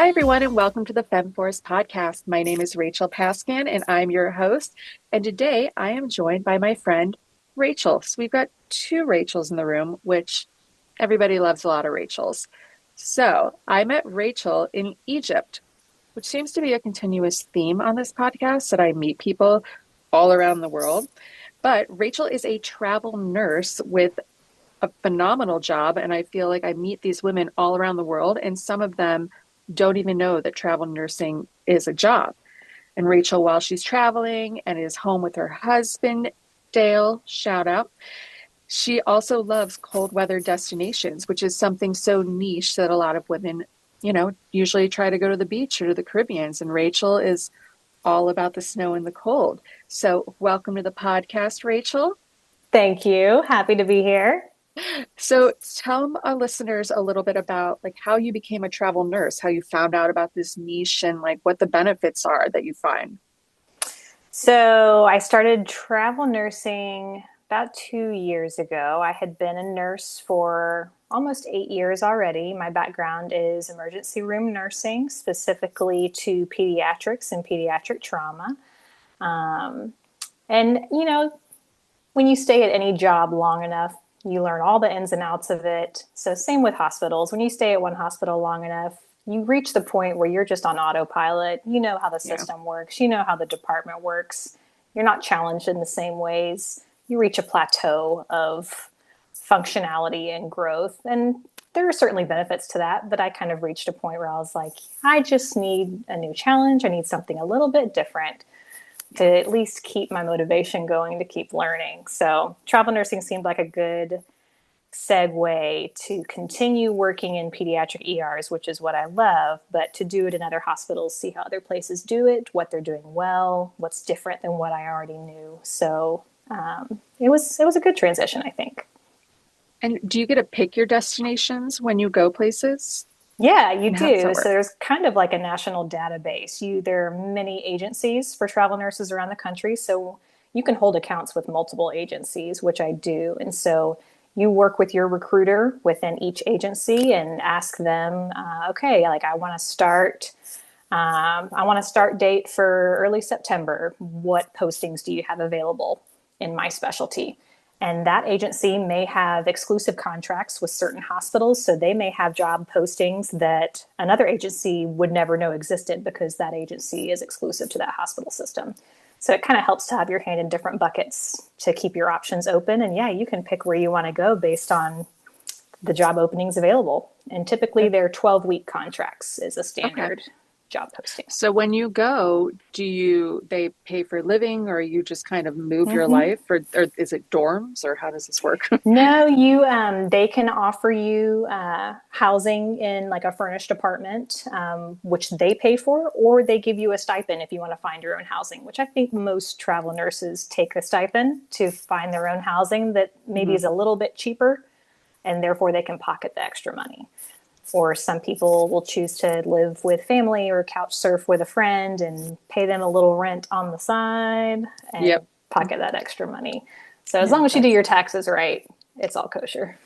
Hi, everyone, and welcome to the Femme Force Podcast. My name is Rachel Pascan, and I'm your host. And today I am joined by my friend, Rachel. So we've got two Rachels in the room, which everybody loves a lot of Rachels. So I met Rachel in Egypt, which seems to be a continuous theme on this podcast, that I meet people all around the world. But Rachel is a travel nurse with a phenomenal job, and I feel like I meet these women all around the world, and some of them don't even know that travel nursing is a job. And Rachel, while she's traveling and is home with her husband, Dale, shout out, she also loves cold weather destinations, which is something so niche that a lot of women, usually try to go to the beach or to the Caribbeans. And Rachel is all about the snow and the cold. So welcome to the podcast, Rachel. Thank you. Happy to be here. So tell our listeners a little bit about how you became a travel nurse, how you found out about this niche, and what the benefits are that you find. So I started travel nursing about 2 years ago. I had been a nurse for almost 8 years already. My background is emergency room nursing, specifically to pediatrics and pediatric trauma. When you stay at any job long enough, you learn all the ins and outs of it. So same with hospitals. When you stay at one hospital long enough, you reach the point where you're just on autopilot. You know how the system works. You know how the department works. You're not challenged in the same ways. You reach a plateau of functionality and growth. And there are certainly benefits to that, but I kind of reached a point where I was like, I just need a new challenge. I need something a little bit different to at least keep my motivation going, to keep learning. So travel nursing seemed like a good segue to continue working in pediatric ERs, which is what I love, but to do it in other hospitals, see how other places do it, what they're doing well, what's different than what I already knew. So it was a good transition, I think. And do you get to pick your destinations when you go places? Yeah, you do. So there's kind of like a national database. There are many agencies for travel nurses around the country. So you can hold accounts with multiple agencies, which I do. And so you work with your recruiter within each agency and ask them, I want to start date for early September. What postings do you have available in my specialty? And that agency may have exclusive contracts with certain hospitals. So they may have job postings that another agency would never know existed because that agency is exclusive to that hospital system. So it kind of helps to have your hand in different buckets to keep your options open. And yeah, you can pick where you want to go based on the job openings available. And typically they're 12-week contracts is a standard job posting. So when you go, they pay for living, or you just kind of move your life, or is it dorms, or how does this work? No, they can offer you housing in like a furnished apartment, which they pay for, or they give you a stipend if you want to find your own housing, which I think most travel nurses take a stipend to find their own housing that maybe is a little bit cheaper, and therefore they can pocket the extra money. Or some people will choose to live with family or couch surf with a friend and pay them a little rent on the side and pocket that extra money. So as long as you do your taxes right, it's all kosher.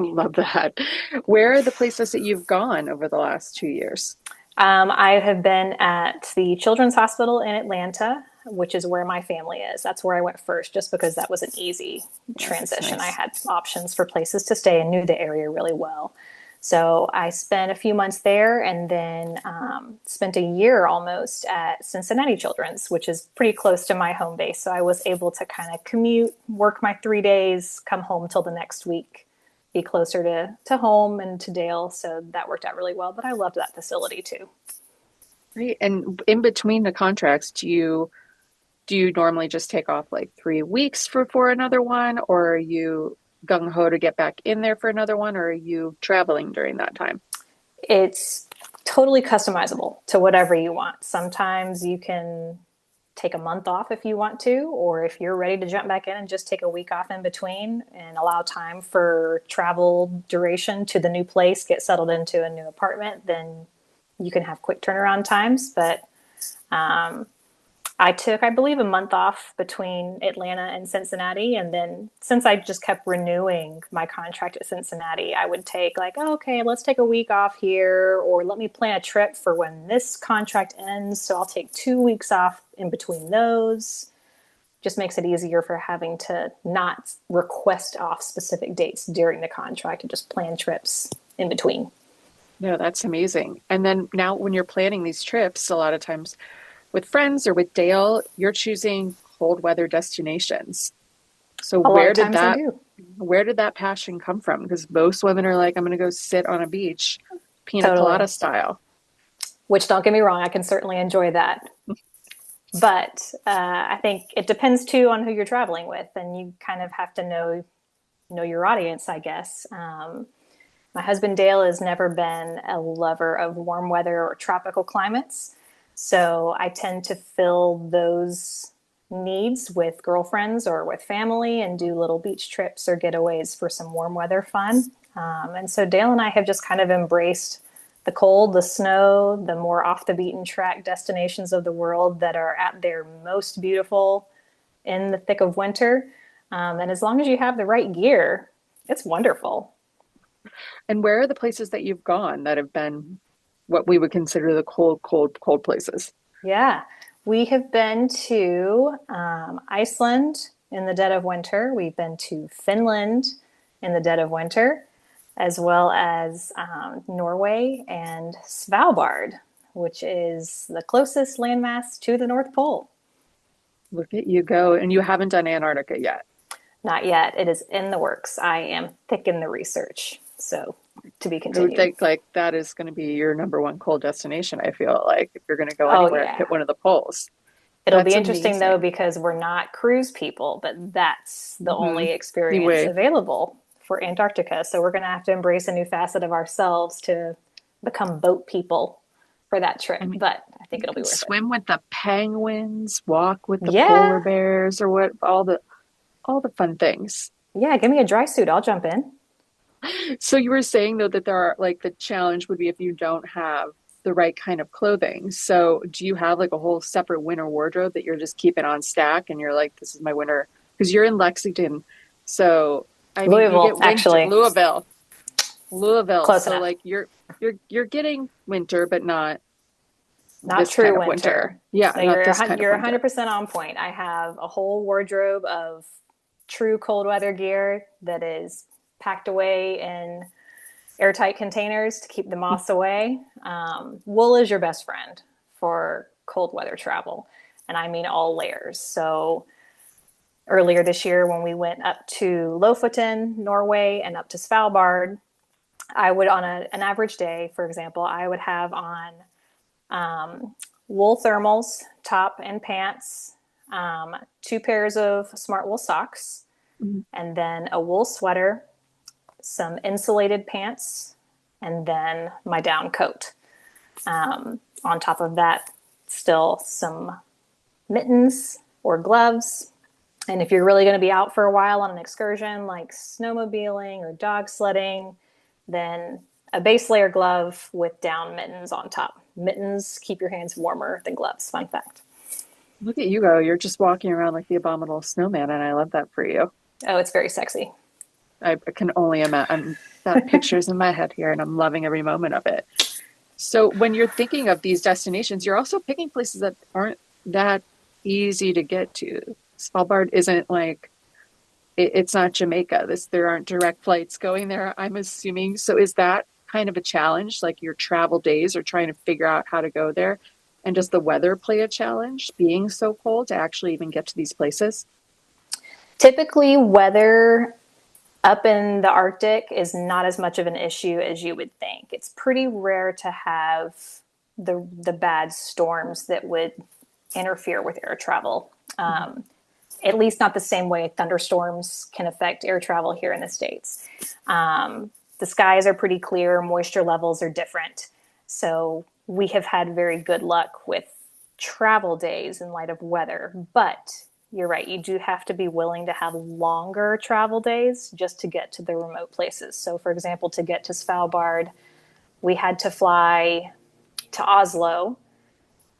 Love that. Where are the places that you've gone over the last 2 years? I have been at the Children's Hospital in Atlanta, which is where my family is. That's where I went first, just because that was an easy transition. Nice. I had options for places to stay and knew the area really well. So I spent a few months there, and then spent a year almost at Cincinnati Children's, which is pretty close to my home base. So I was able to kind of commute, work my 3 days, come home till the next week, be closer to home and to Dale. So that worked out really well, but I loved that facility too. Great. And in between the contracts, do you normally just take off 3 weeks for another one, or are you gung-ho to get back in there for another one, or are you traveling during that time? It's totally customizable to whatever you want. Sometimes you can take a month off if you want to, or if you're ready to jump back in and just take a week off in between and allow time for travel duration to the new place, get settled into a new apartment, then you can have quick turnaround times. But I took, I believe, a month off between Atlanta and Cincinnati. And then since I just kept renewing my contract at Cincinnati, I would take like, oh, okay, let's take a week off here, or let me plan a trip for when this contract ends. So I'll take 2 weeks off in between those. Just makes it easier for having to not request off specific dates during the contract and just plan trips in between. No, that's amazing. And then now when you're planning these trips, a lot of times with friends or with Dale, you're choosing cold weather destinations. So A lot of times I do. where did that passion come from? Because most women are like, I'm going to go sit on a beach, pina Totally. colada style. Which, don't get me wrong, I can certainly enjoy that. But I think it depends too on who you're traveling with, and you kind of have to know your audience, I guess. My husband Dale has never been a lover of warm weather or tropical climates, so I tend to fill those needs with girlfriends or with family and do little beach trips or getaways for some warm weather fun. And so Dale and I have just kind of embraced the cold, the snow, the more off the beaten track destinations of the world that are at their most beautiful in the thick of winter. And as long as you have the right gear, it's wonderful. And where are the places that you've gone that have been what we would consider the cold, cold, cold places? Yeah, we have been to Iceland in the dead of winter. We've been to Finland in the dead of winter, as well as Norway and Svalbard, which is the closest landmass to the North Pole. Look at you go. And you haven't done Antarctica yet. Not yet. It is in the works. I am thick in the research. So to be I would continued. think like that is going to be your number one cold destination. I feel like if you're going to go Oh, anywhere, yeah. hit one of the poles. It'll be That's interesting though, amazing. because we're not cruise people, but that's the Hmm. only experience Anyway, available for Antarctica. So we're going to have to embrace a new facet of ourselves to become boat people for that I trip. mean, But I think you it'll be can worth it. swim with the penguins, walk with the polar Yeah. bears, or what all the fun things. Yeah. Give me a dry suit. I'll jump in. So you were saying though that there are like the challenge would be if you don't have the right kind of clothing. So do you have like a whole separate winter wardrobe that you're just keeping on stack and you're like, this is my winter? Because you're in Lexington. So I mean, you Louisville, get winter, actually. Louisville. Close So enough. like you're getting winter, but not Not this kind true of winter. winter. Yeah, So not you're this kind of you're winter. 100% on point. I have a whole wardrobe of true cold weather gear that is packed away in airtight containers to keep the moths away. Wool is your best friend for cold weather travel, and I mean all layers. So earlier this year, when we went up to Lofoten, Norway, and up to Svalbard, I would on an average day, for example, I would have on wool thermals, top and pants, two pairs of smart wool socks, Mhm. and then a wool sweater, some insulated pants, and then my down coat. On top of that, still some mittens or gloves. And if you're really going to be out for a while on an excursion like snowmobiling or dog sledding, then a base layer glove with down mittens on top. Mittens keep your hands warmer than gloves. Fun fact. Look at you go. You're just walking around like the abominable snowman, and I love that for you. Oh, it's very sexy. I can only imagine. I'm got pictures in my head here, and I'm loving every moment of it. So when you're thinking of these destinations, you're also picking places that aren't that easy to get to. Svalbard isn't like it's not Jamaica. There aren't direct flights going there, I'm assuming. So is that kind of a challenge, like your travel days or trying to figure out how to go there? And does the weather play a challenge, being so cold to actually even get to these places? Typically, weather up in the Arctic is not as much of an issue as you would think. It's pretty rare to have the bad storms that would interfere with air travel. At least not the same way thunderstorms can affect air travel here in the States. The skies are pretty clear, moisture levels are different. So we have had very good luck with travel days in light of weather. But you're right, you do have to be willing to have longer travel days just to get to the remote places. So, for example, to get to Svalbard, we had to fly to Oslo.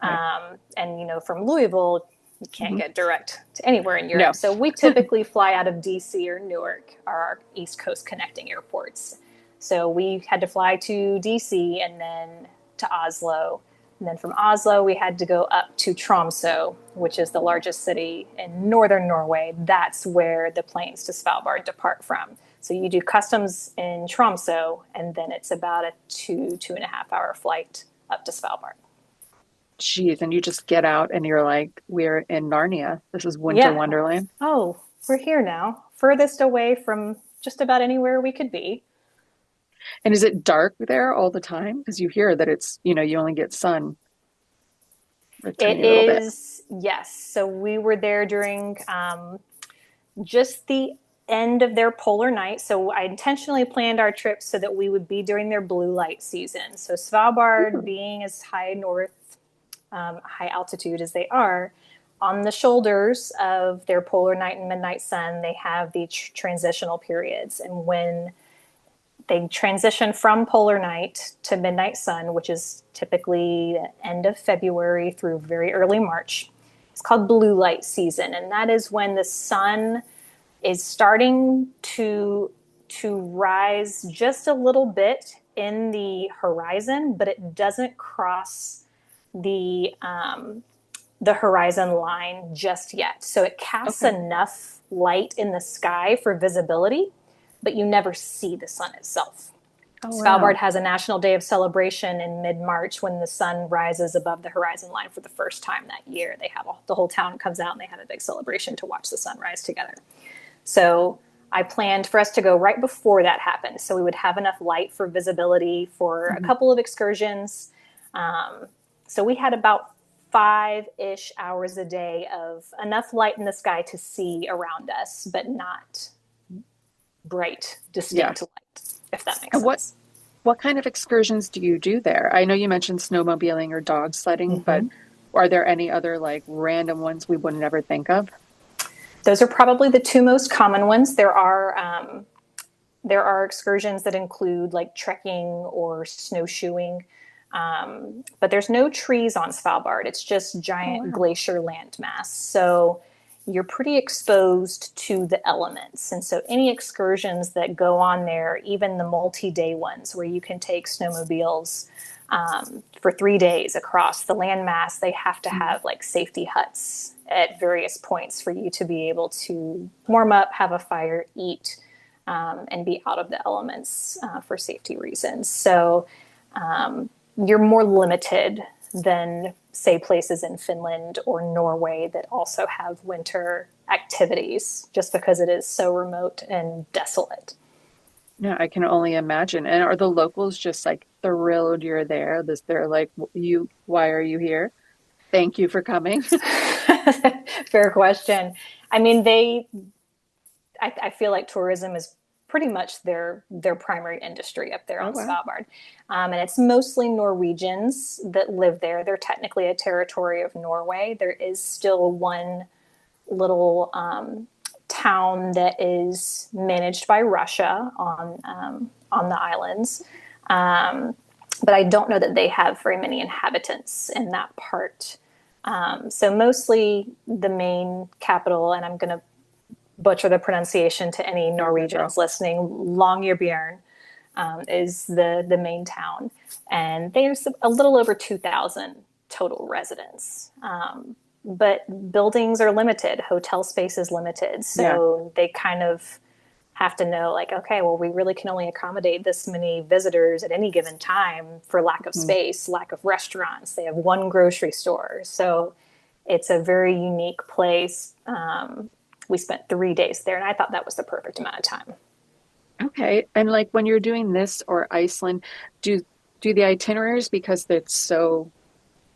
Right. And, from Louisville, You can't get direct to anywhere in Europe. No. So we typically fly out of DC or Newark, are our East Coast connecting airports. So we had to fly to DC and then to Oslo. And then from Oslo, we had to go up to Tromsø, which is the largest city in northern Norway. That's where the planes to Svalbard depart from. So you do customs in Tromsø, and then it's about a 2.5 hour flight up to Svalbard. Jeez, and you just get out and you're like, we're in Narnia. This is winter Yeah. wonderland. Oh, we're here now. Furthest away from just about anywhere we could be. And is it dark there all the time? Because you hear that it's, you only get sun a It tiny little bit. is, yes. So we were there during just the end of their polar night. So I intentionally planned our trip so that we would be during their blue light season. So Svalbard, Ooh. being as high high altitude as they are, on the shoulders of their polar night and midnight sun, they have the transitional periods. And when they transition from polar night to midnight sun, which is typically the end of February through very early March, it's called blue light season. And that is when the sun is starting to rise just a little bit in the horizon, but it doesn't cross the horizon line just yet. So it casts enough light in the sky for visibility, but you never see the sun itself. Oh, Svalbard wow. has a national day of celebration in mid-March when the sun rises above the horizon line for the first time that year. They have the whole town comes out and they have a big celebration to watch the sun rise together. So I planned for us to go right before that happened, so we would have enough light for visibility for a couple of excursions. So we had about 5-ish hours a day of enough light in the sky to see around us, but not bright, distinct light, if that makes And sense. what kind of excursions do you do there? I know you mentioned snowmobiling or dog sledding, but Mm-hmm. are there any other like random ones we wouldn't ever think of? Those are probably the two most common ones. There are excursions that include like trekking or snowshoeing, but there's no trees on Svalbard. It's just giant glacier landmass. So you're pretty exposed to the elements. And so any excursions that go on there, even the multi-day ones where you can take snowmobiles for 3 days across the landmass, they have to have like safety huts at various points for you to be able to warm up, have a fire, eat, and be out of the elements for safety reasons. So you're more limited than, say, places in Finland or Norway that also have winter activities, just because it is so remote and desolate. Yeah, I can only imagine. And are the locals just like thrilled you're there? They're like, why are you here? Thank you for coming. Fair question. I mean, I feel like tourism is pretty much their primary industry up there Oh, on wow. Svalbard. And it's mostly Norwegians that live there. They're technically a territory of Norway. There is still one little town that is managed by Russia on the islands. But I don't know that they have very many inhabitants in that part. So mostly the main capital, and I'm going to butcher the pronunciation to any Norwegians listening, Longyearbyen is the main town. And there's a little over 2,000 total residents. But buildings are limited, hotel space is limited. So they kind of have to know, like, okay, well, we really can only accommodate this many visitors at any given time for lack of space, lack of restaurants. They have one grocery store. So it's a very unique place. We spent 3 days there, and I thought that was the perfect amount of time. Okay. And like when you're doing this or Iceland, do the itineraries, because it's so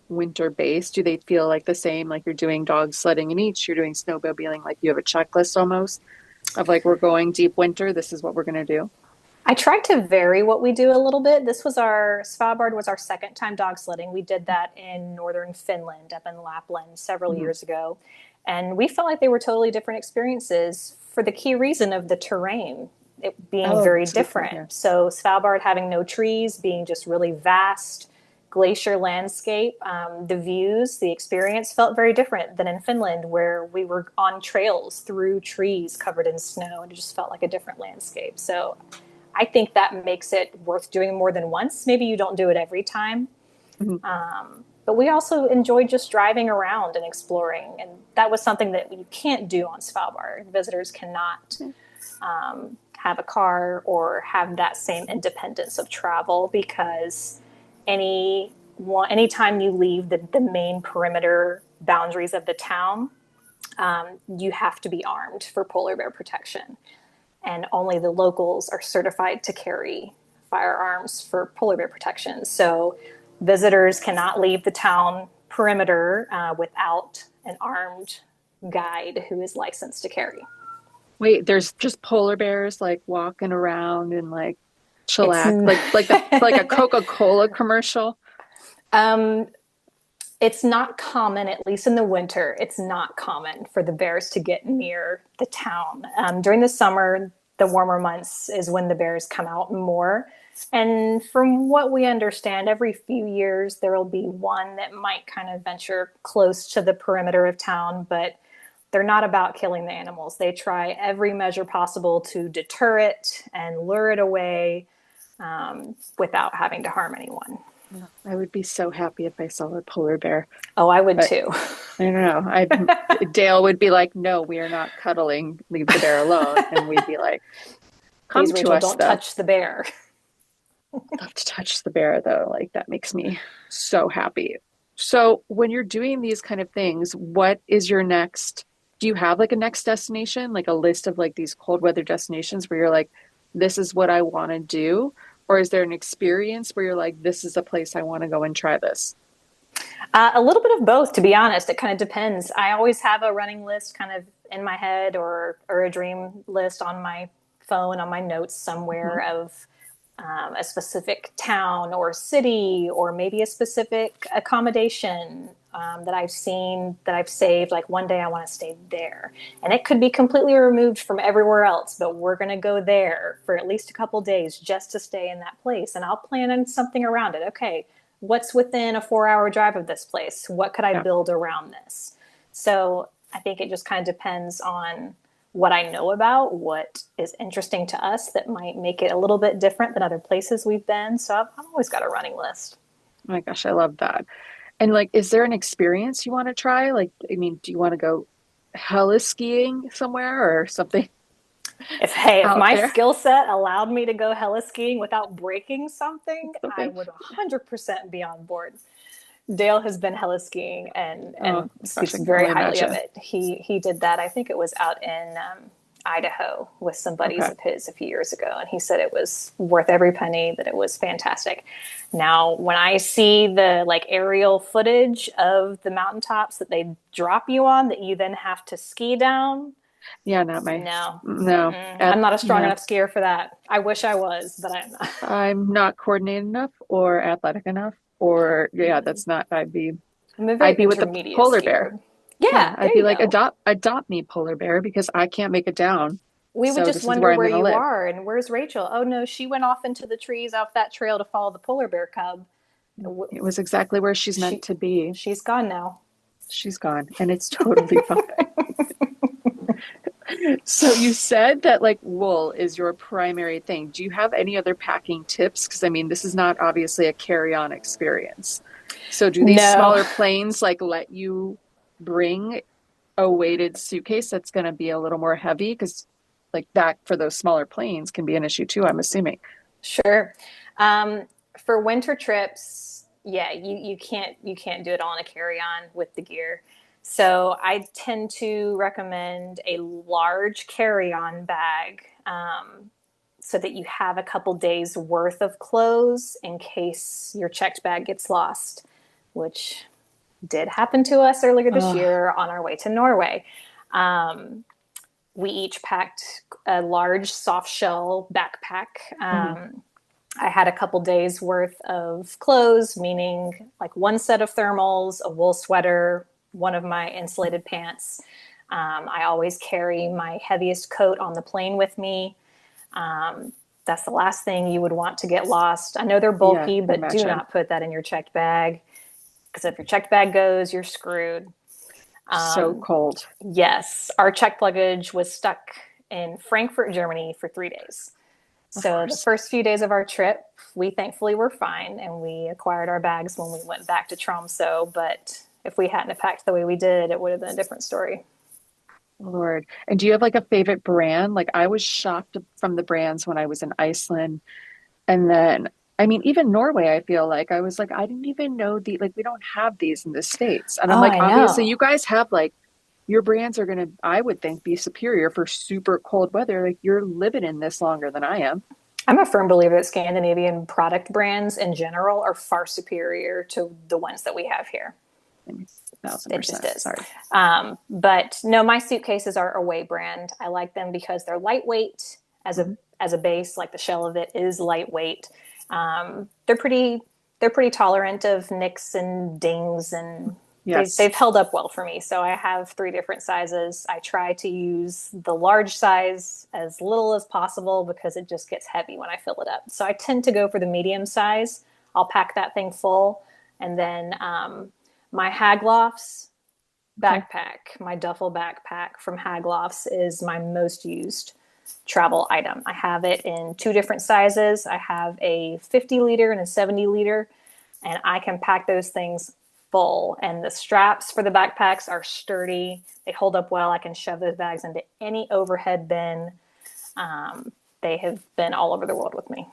winter based, do they feel like the same? Like you're doing dog sledding in each, you're doing snowmobiling, like you have a checklist almost of like, we're going deep winter, this is what we're going to do. I tried to vary what we do a little bit. Svalbard was our second time dog sledding. We did that in northern Finland, up in Lapland several years ago. And we felt like they were totally different experiences for the key reason of the terrain, it being very different. So Svalbard having no trees, being just really vast, glacier landscape. The views, the experience felt very different than in Finland, where we were on trails through trees covered in snow, and it just felt like a different landscape. So I think that makes it worth doing more than once. Maybe you don't do it every time. But we also enjoyed just driving around and exploring. And that was something that you can't do on Svalbard. Visitors cannot have a car or have that same independence of travel, because anytime you leave the main perimeter boundaries of the town, you have to be armed for polar bear protection. And only the locals are certified to carry firearms for polar bear protection. So visitors cannot leave the town perimeter without an armed guide who is licensed to carry. Wait, there's just polar bears like walking around and like It's chillax, like a Coca-Cola commercial. It's not common, at least in the winter, it's not common for the bears to get near the town. During the summer, the warmer months is when the bears come out more. And from what we understand, every few years there will be one that might kind of venture close to the perimeter of town, but they're not about killing the animals. They try every measure possible to deter it and lure it away without having to harm anyone. I would be so happy if I saw a polar bear. Oh, I would too. I don't know. Dale would be like, "No, we are not cuddling. Leave the bear alone." And we'd be like, "Come Please, to Rachel, us, don't though." touch the bear. I'd love to touch the bear, though. Like that makes me so happy. So when you're doing these kind of things, what is your next? Do you have like a next destination, like a list of like these cold weather destinations where you're like, this is what I want to do? Or is there an experience where you're like, this is a place I want to go and try this? A little bit of both, to be honest. It kind of depends. I always have a running list kind of in my head, or a dream list on my phone, on my notes somewhere, of a specific town or city, or maybe a specific accommodation that I've seen, that I've saved. Like one day I want to stay there, and it could be completely removed from everywhere else, but we're going to go there for at least a couple days just to stay in that place. And I'll plan on something around it. Okay, what's within a 4-hour drive of this place? What could I build around this? So I think it just kind of depends on what I know about, what is interesting to us that might make it a little bit different than other places we've been. So I've always got a running list. Oh my gosh, I love that. And like, is there an experience you want to try? Like, I mean, do you want to go heli skiing somewhere or something If out my there? skill set allowed me to go heli skiing without breaking something, I Something? would 100% be on board. Dale has been heli skiing and Oh gosh, speaks I can very only highly of imagine. it. He did that. I think it was out in Idaho with some buddies Okay. of his a few years ago, and he said it was worth every penny. That it was fantastic. Now, when I see the like aerial footage of the mountaintops that they drop you on, that you then have to ski down. Yeah, not my, No, no, I'm not a strong no, enough skier for that. I wish I was, but I'm not. I'm not coordinated enough or athletic enough, or yeah, that's not, I'm a I'd very be with the intermediate polar bear. skier. Yeah, Yeah, I'd there be you like, go. adopt me, polar bear, because I can't make it down. We would So just this is where wonder I'm where going to you live. are and where's Rachel? Oh no, she went off into the trees off that trail to follow the polar bear cub. It was exactly where she's meant She to be. she's gone now. She's gone, and it's totally fine. So you said that like wool is your primary thing. Do you have any other packing tips? Because I mean, this is not obviously a carry-on experience. So do these No. smaller planes like let you bring a weighted suitcase that's going to be a little more heavy? Because like that for those smaller planes can be an issue too, I'm assuming. Sure. For winter trips, yeah, you can't do it all in a carry-on with the gear. So I tend to recommend a large carry-on bag, so that you have a couple days worth of clothes in case your checked bag gets lost, which did happen to us earlier this Oh, year on our way to Norway. We each packed a large soft shell backpack. mhm. I had a couple days worth of clothes, meaning like one set of thermals, a wool sweater, one of my insulated pants. I always carry my heaviest coat on the plane with me. That's the last thing you would want to get lost. I know they're Yeah, bulky, but do imagine. not put that in your checked bag, because if your checked bag goes, you're screwed. So cold. Yes, our checked luggage was stuck in Frankfurt, Germany for 3 days. Of So the course. first few days of our trip, we thankfully were fine, and we acquired our bags when we went back to Tromsø. But if we hadn't have packed the way we did, it would have been a different story. Lord. And do you have like a favorite brand? Like I was shocked from the brands when I was in Iceland. And then, I mean, even Norway, I feel like I was like, I didn't even know like we don't have these in the States. And I'm Oh, like, I obviously know. you guys have like your brands are gonna, I would think, be superior for super cold weather. Like you're living in this longer than I am. I'm a firm believer that Scandinavian product brands in general are far superior to the ones that we have here. I mean, It just 1000%. is. Sorry. But no, my suitcases are Away brand. I like them because they're lightweight Hmm. as a base. Like the shell of it is lightweight. They're pretty tolerant of nicks and dings, and Yes. they've held up well for me. So I have 3 different sizes. I try to use the large size as little as possible because it just gets heavy when I fill it up. So I tend to go for the medium size. I'll pack that thing full, and then my Haglofs Okay. backpack, my duffel backpack from Haglofs is my most used travel item. I have it in 2 different sizes. I have a 50 liter and a 70 liter, and I can pack those things full. And the straps for the backpacks are sturdy. They hold up well. I can shove those bags into any overhead bin. They have been all over the world with me.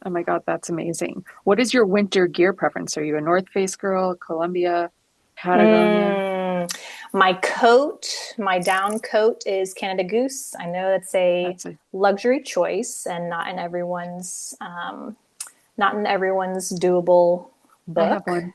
Oh my God, that's amazing. What is your winter gear preference? Are you a North Face girl, Columbia, Patagonia? My coat, my down coat is Canada Goose. I know that's a That's a, luxury choice and not in everyone's doable I have book. one.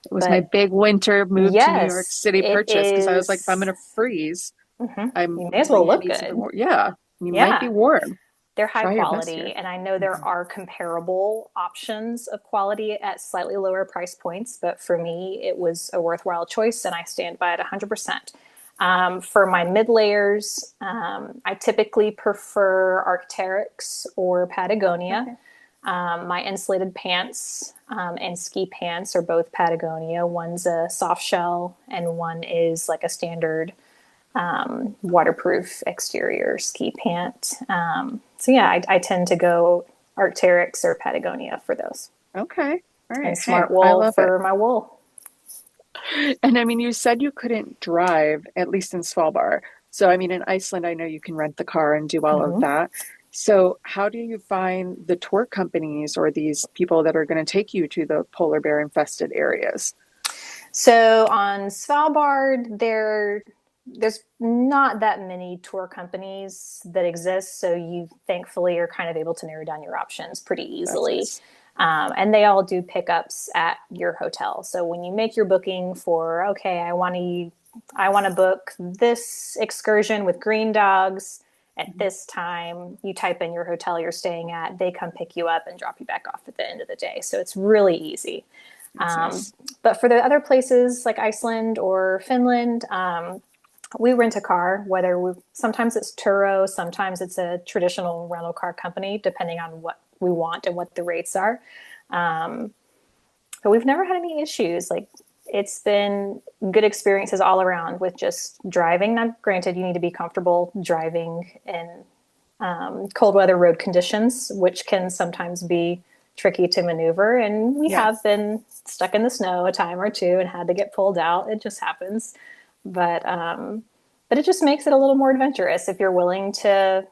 It was my But big winter move to New York yes, City it purchase because I was like, if I'm is. gonna freeze, You may as well yeah, it look needs to be good. warm. Yeah, you might be Yeah, warm. they're high Try your best quality, here. and I know there Mhm. are comparable options of quality at slightly lower price points, but for me, it was a worthwhile choice, and I stand by it 100%. For my mid layers, I typically prefer Arc'teryx or Patagonia. Okay. My insulated pants and ski pants are both Patagonia. One's a soft shell, and one is like a standard waterproof exterior ski pant. So yeah, I tend to go Arc'teryx or Patagonia for those, Okay. All and right. Hey, Smart I Wool love it. for my wool. And I mean, you said you couldn't drive, at least in Svalbard. So, I mean, in Iceland, I know you can rent the car and do all of Mm-hmm. that. So, how do you find the tour companies or these people that are going to take you to the polar bear infested areas? So on Svalbard, there's not that many tour companies that exist. So you thankfully are kind of able to narrow down your options pretty That's easily. nice. And they all do pickups at your hotel. So when you make your booking for, okay, I want to book this excursion with green dogs at Mhm. this time, you type in your hotel you're staying at, they come pick you up and drop you back off at the end of the day. So it's really easy. That's nice. But for the other places like Iceland or Finland, we rent a car. Sometimes it's Turo, sometimes it's a traditional rental car company, depending on what we want and what the rates are. But we've never had any issues. Like it's been good experiences all around with just driving. Now, granted, you need to be comfortable driving in cold weather road conditions, which can sometimes be tricky to maneuver. And we Yeah. have been stuck in the snow a time or two and had to get pulled out. It just happens. But it just makes it a little more adventurous if you're willing to,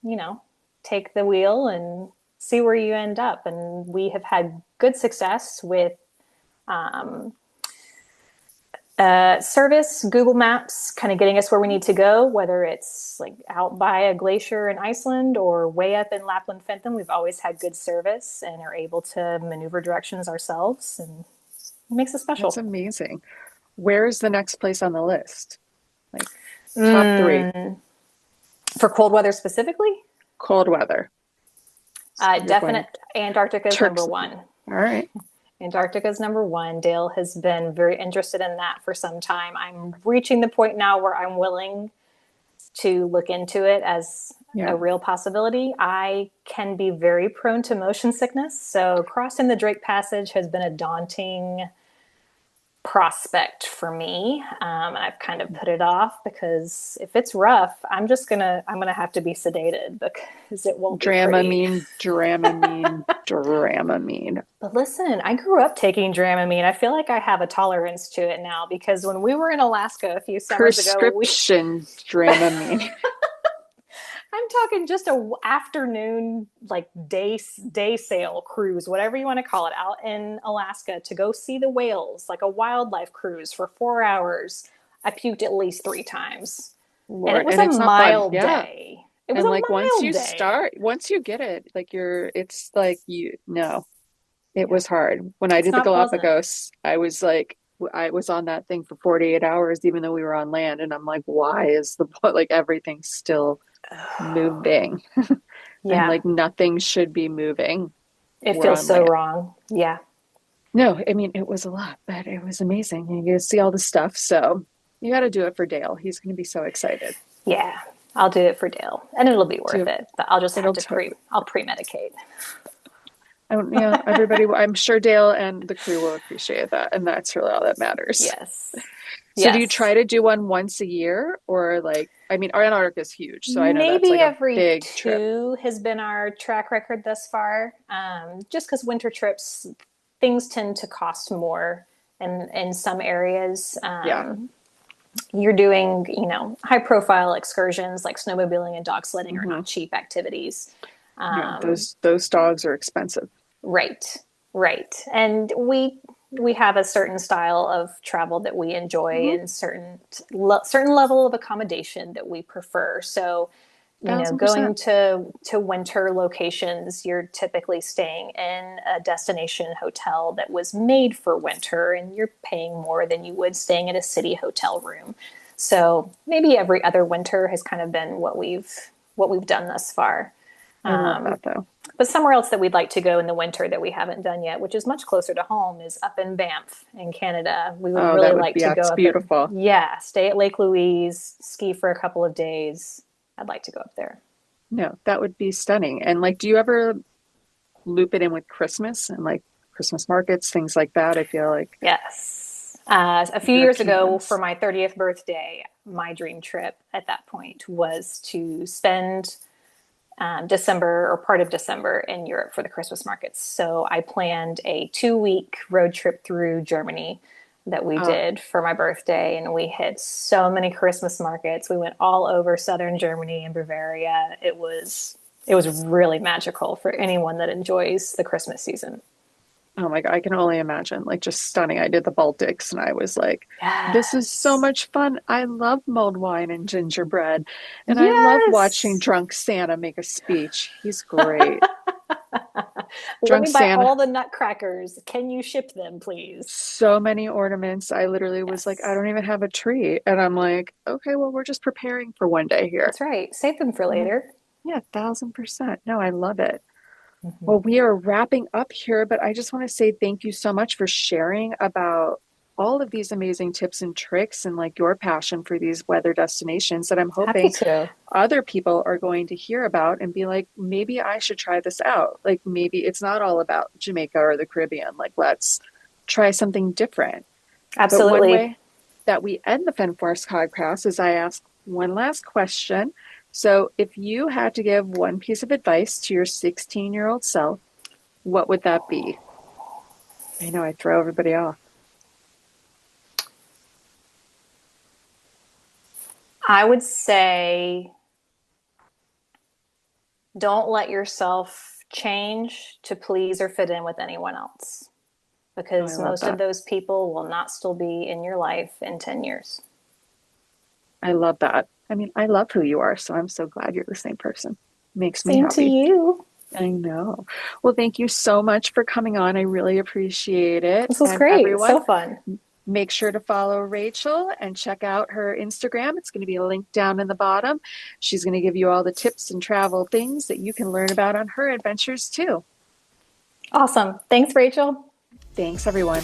you know, take the wheel and see where you end up. And we have had good success with service, Google Maps, kind of getting us where we need to go, whether it's like out by a glacier in Iceland or way up in Lapland Fenton. We've always had good service and are able to maneuver directions ourselves, and it makes it That's special. amazing. Where's the next place on the list? Like top three, For cold weather specifically, cold weather. You're going definite Antarctica is number Turks. one. All right. Antarctica is number one. Dale has been very interested in that for some time. I'm reaching the point now where I'm willing to look into it as Yeah. a real possibility. I can be very prone to motion sickness. So crossing the Drake Passage has been a daunting prospect for me. And I've kind of put it off because if it's rough, I'm gonna have to be sedated because it won't be pretty. Dramamine. But listen, I grew up taking Dramamine. I feel like I have a tolerance to it now because when we were in Alaska a few summers ago, Prescription Dramamine. I'm talking just a afternoon, like day sail cruise, whatever you want to call it, out in Alaska to go see the whales, like a wildlife cruise for 4 hours. I puked at least 3 times. Lord, And it was and a it's not fun. mild Yeah. day. It was And a like mild day. once you get it, like it's like no, it Yeah. was hard. When I It's did the not pleasant. Galapagos, I was on that thing for 48 hours, even though we were on land. And I'm like, why is like everything's still moving? And Yeah. like nothing should be moving. It We're feels on so land. wrong. Yeah. No, I mean, it was a lot, but it was amazing. You get to see all the stuff. So you got to do it for Dale. He's going to be so excited. Yeah. I'll do it for Dale and it'll be worth Do it. But I'll just have it'll to totally. I'll pre-medicate. Yeah, everybody. I'm sure Dale and the crew will appreciate that, and that's really all that matters. Yes. So, do you Yes. try to do one once a year, or like? I mean, Antarctica is huge, so I know that's Maybe like a every big trip. 2 has been our track record thus far. Just because winter trips, things tend to cost more in some areas. Yeah, You're doing, high profile excursions like snowmobiling and dog sledding are hmm not cheap activities. yeah. Those dogs are expensive. Right, right. And we have a certain style of travel that we enjoy Hmm. and certain level of accommodation that we prefer. So, 1,000%. going to winter locations, you're typically staying in a destination hotel that was made for winter, and you're paying more than you would staying at a city hotel room. So maybe every other winter has kind of been what we've done thus far. I love that though. But somewhere else that we'd like to go in the winter that we haven't done yet, which is much closer to home, is up in Banff in Canada. We would Oh, really that would like be to go that's up there. beautiful. Yeah, stay at Lake Louise, ski for a couple of days. I'd like to go up there. No, that would be stunning. And like, do you ever loop it in with Christmas and like Christmas markets, things like that? I feel like Yes. A few years ago, for Europeans. my 30th birthday, my dream trip at that point was to spend December or part of December in Europe for the Christmas markets. So I planned a 2-week road trip through Germany that we Oh, did for my birthday, and we hit so many Christmas markets. We went all over southern Germany and Bavaria. It was really magical for anyone that enjoys the Christmas season. oh my God, I can only imagine. Like just stunning. I did the Baltics and I was like, this is so Yes. much fun. I love mulled wine and gingerbread. And I love watching Yes. drunk Santa make a speech. He's great. Let Drunk me buy Santa, all the nutcrackers. Can you ship them, please? so many ornaments. I literally was like, I Yes. don't even have a tree. And I'm like, okay, well, we're just preparing for one day here. That's right. Save them for Yeah, later. yeah, 1,000%. No, I love it. Mhm. Well, we are wrapping up here, but I just want to say thank you so much for sharing about all of these amazing tips and tricks and like your passion for these weather destinations that I'm Happy hoping to. other people are going to hear about and be like, maybe I should try this out. Like maybe it's not all about Jamaica or the Caribbean. Like let's try something different. But one Absolutely. way that we end the Femme Force podcast is I ask one last question. So, if you had to give one piece of advice to your 16-year-old self, what would that be? I know I throw everybody off. I would say don't let yourself change to please or fit in with anyone else Oh, I because love most of that. those people will not still be in your life in 10 years. I love that. I mean, I love who you are, so I'm so glad you're the same person. Makes me Same to happy. you. I know. Well, thank you so much for coming on. I really appreciate it. This was And great. everyone, So fun. make sure to follow Rachel and check out her Instagram. It's going to be linked down in the bottom. She's going to give you all the tips and travel things that you can learn about on her adventures too. Awesome. Thanks, Rachel. Thanks, everyone.